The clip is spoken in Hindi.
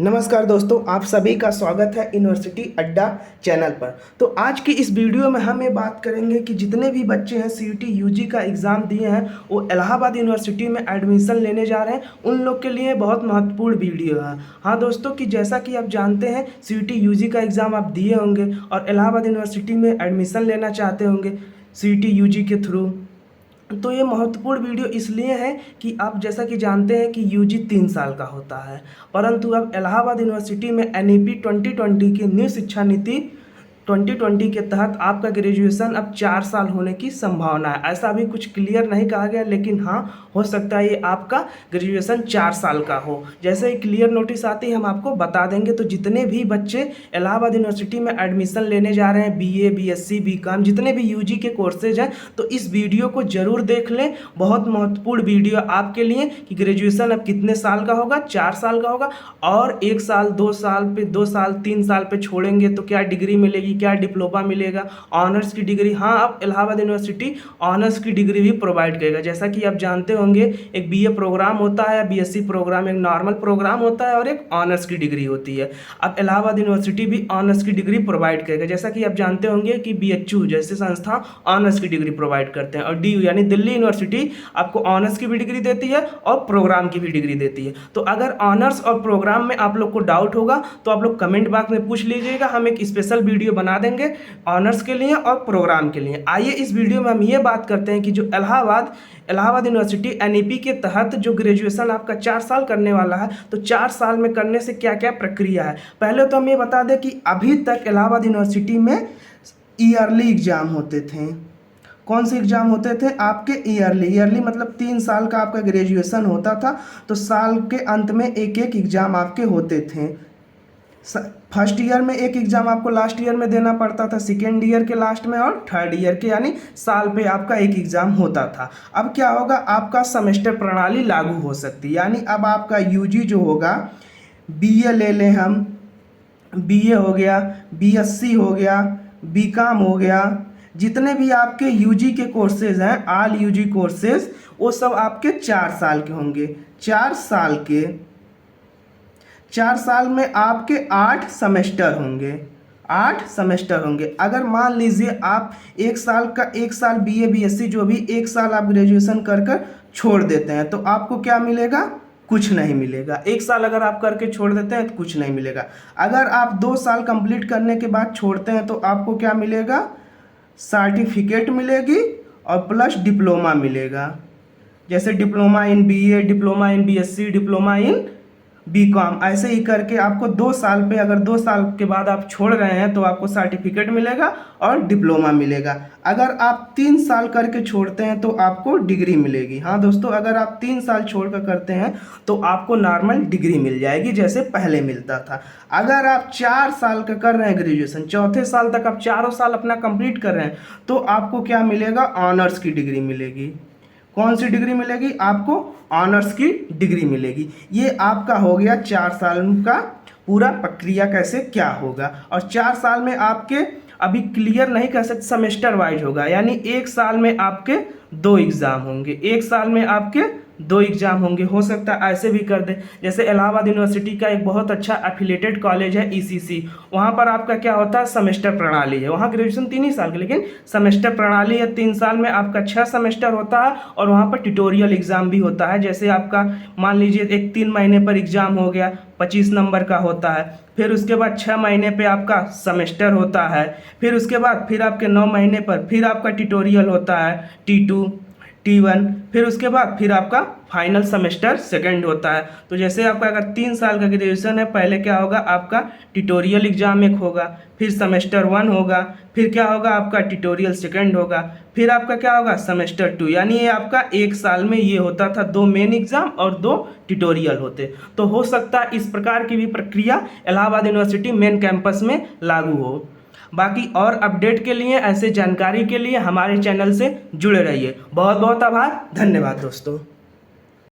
नमस्कार दोस्तों, आप सभी का स्वागत है यूनिवर्सिटी अड्डा चैनल पर। तो आज की इस वीडियो में हम ये बात करेंगे कि जितने भी बच्चे हैं सीयूटी यूजी का एग्ज़ाम दिए हैं, वो इलाहाबाद यूनिवर्सिटी में एडमिशन लेने जा रहे हैं, उन लोग के लिए बहुत महत्वपूर्ण वीडियो है। हाँ दोस्तों, कि जैसा कि आप जानते हैं सीयूटी यूजी का एग्ज़ाम आप दिए होंगे और इलाहाबाद यूनिवर्सिटी में एडमिशन लेना चाहते होंगे सीयूटी यूजी के थ्रू। तो ये महत्वपूर्ण वीडियो इसलिए है कि आप जैसा कि जानते हैं कि यूजी 3 साल का होता है, परंतु अब इलाहाबाद यूनिवर्सिटी में एनईपी 2020 की न्यू शिक्षा नीति 2020 के तहत आपका ग्रेजुएशन अब 4 साल होने की संभावना है। ऐसा अभी कुछ क्लियर नहीं कहा गया, लेकिन हाँ हो सकता है ये आपका ग्रेजुएशन 4 साल का हो। जैसे ही क्लियर नोटिस आती है हम आपको बता देंगे। तो जितने भी बच्चे इलाहाबाद यूनिवर्सिटी में एडमिशन लेने जा रहे हैं, बीए, बीएससी, बीकॉम, जितने भी यूजी के कोर्सेज हैं, तो इस वीडियो को ज़रूर देख लें। बहुत महत्वपूर्ण वीडियो आपके लिए कि ग्रेजुएशन अब कितने साल का होगा, 4 साल का होगा, और 1 साल 2 साल पे 2 साल 3 साल पे छोड़ेंगे तो क्या डिग्री मिलेगी, क्या डिप्लोमा मिलेगा, ऑनर्स की डिग्री। हाँ, अब इलाहाबाद यूनिवर्सिटी ऑनर्स की डिग्री भी प्रोवाइड करेगा। जैसा कि आप जानते होंगे एक बीए प्रोग्राम होता है, बीएससी प्रोग्राम, एक नॉर्मल प्रोग्राम होता है और एक ऑनर्स की डिग्री होती है। अब इलाहाबाद यूनिवर्सिटी भी ऑनर्स की डिग्री प्रोवाइड करेगा। जैसा कि आप जानते होंगे कि बीएचयू जैसे संस्था ऑनर्स की डिग्री प्रोवाइड करते हैं, और डीयू यानी दिल्ली यूनिवर्सिटी आपको ऑनर्स की भी डिग्री देती है और प्रोग्राम की भी डिग्री देती है। तो अगर ऑनर्स और प्रोग्राम में आप लोग को डाउट होगा तो आप लोग कमेंट बॉक्स में पूछ लीजिएगा, हम एक स्पेशल वीडियो बना देंगे ऑनर्स के लिए और प्रोग्राम के लिए। आइए इस वीडियो में हम ये बात करते हैं कि जो इलाहाबाद यूनिवर्सिटी एनईपी के तहत जो ग्रेजुएशन आपका 4 साल करने वाला है, तो 4 साल में करने से क्या क्या प्रक्रिया है। पहले तो हम ये बता दें कि अभी तक इलाहाबाद यूनिवर्सिटी में ईयरली एग्जाम होते थे। कौन से एग्जाम होते थे आपके? ईयरली मतलब 3 साल का आपका ग्रेजुएशन होता था, तो साल के अंत में एक एक एग्जाम आपके होते थे। फर्स्ट ईयर में एक एग्जाम आपको लास्ट ईयर में देना पड़ता था, सेकेंड ईयर के लास्ट में और थर्ड ईयर के यानी साल पे आपका एक एग्जाम होता था। अब क्या होगा, आपका सेमेस्टर प्रणाली लागू हो सकती है, यानी अब आपका यूजी जो होगा, बीए ले लें हम, बीए हो गया, बीएससी हो गया, बीकॉम हो गया, जितने भी आपके यूजी के कोर्सेज हैं, ऑल यूजी कोर्सेज, वो सब आपके 4 साल के होंगे। 4 साल में आपके 8 सेमेस्टर होंगे। 8 सेमेस्टर होंगे। अगर मान लीजिए आप 1 साल बीए बीएससी जो भी 1 साल आप ग्रेजुएशन कर छोड़ देते हैं, तो आपको क्या मिलेगा? कुछ नहीं मिलेगा। 1 साल अगर आप करके छोड़ देते हैं तो कुछ नहीं मिलेगा। अगर आप 2 साल कंप्लीट करने के बाद छोड़ते हैं तो आपको क्या मिलेगा? सर्टिफिकेट मिलेगी और प्लस डिप्लोमा मिलेगा। जैसे diploma in BA, diploma in BSc, diploma in BCom, ऐसे ही करके आपको 2 साल पे, अगर 2 साल के बाद आप छोड़ रहे हैं तो आपको सर्टिफिकेट मिलेगा और डिप्लोमा मिलेगा। अगर आप 3 साल करके छोड़ते हैं तो आपको डिग्री मिलेगी। हाँ दोस्तों, अगर आप 3 साल छोड़ कर करते हैं तो आपको नॉर्मल डिग्री मिल जाएगी जैसे पहले मिलता था। अगर आप 4 साल का कर रहे हैं ग्रेजुएशन, चौथे साल तक आप 4 साल अपना कंप्लीट कर रहे हैं, तो आपको क्या मिलेगा? ऑनर्स की डिग्री मिलेगी। कौन सी डिग्री मिलेगी? आपको ऑनर्स की डिग्री मिलेगी। ये आपका हो गया 4 साल का पूरा प्रक्रिया कैसे क्या होगा। और 4 साल में आपके अभी क्लियर नहीं कर सकते, सेमेस्टर वाइज होगा, यानी 1 साल में आपके 2 एग्ज़ाम होंगे। 1 साल में आपके 2 एग्ज़ाम होंगे। हो सकता है ऐसे भी कर दें, जैसे इलाहाबाद यूनिवर्सिटी का एक बहुत अच्छा एफिलेटेड कॉलेज है ईसीसी, वहाँ पर आपका क्या होता है? सेमेस्टर प्रणाली है। वहाँ ग्रेजुएशन 3 ही साल की, लेकिन सेमेस्टर प्रणाली है। 3 साल में आपका 6 सेमेस्टर होता है और वहाँ पर ट्यूटोरियल एग्ज़ाम भी होता है। जैसे आपका मान लीजिए एक 3 महीने पर एग्ज़ाम हो गया, 25 नंबर का होता है। फिर उसके बाद 6 महीने पे आपका सेमेस्टर होता है। फिर उसके बाद फिर आपके 9 महीने पर फिर आपका ट्यूटोरियल होता है, T2 T1। फिर उसके बाद फिर आपका फाइनल सेमेस्टर सेकंड होता है। तो जैसे आपका अगर 3 साल का ग्रेजुएशन है, पहले क्या होगा? आपका ट्यूटोरियल एग्जाम एक होगा, फिर सेमेस्टर 1 होगा, फिर क्या होगा? आपका ट्यूटोरियल सेकंड होगा, फिर आपका क्या होगा? सेमेस्टर 2। यानी ये आपका 1 साल में ये होता था, 2 मेन एग्जाम और 2 ट्यूटोरियल होते। तो हो सकता है इस प्रकार की भी प्रक्रिया इलाहाबाद यूनिवर्सिटी मेन कैंपस में लागू हो। बाकी और अपडेट के लिए, ऐसे जानकारी के लिए हमारे चैनल से जुड़े रहिए। बहुत बहुत आभार, धन्यवाद दोस्तों।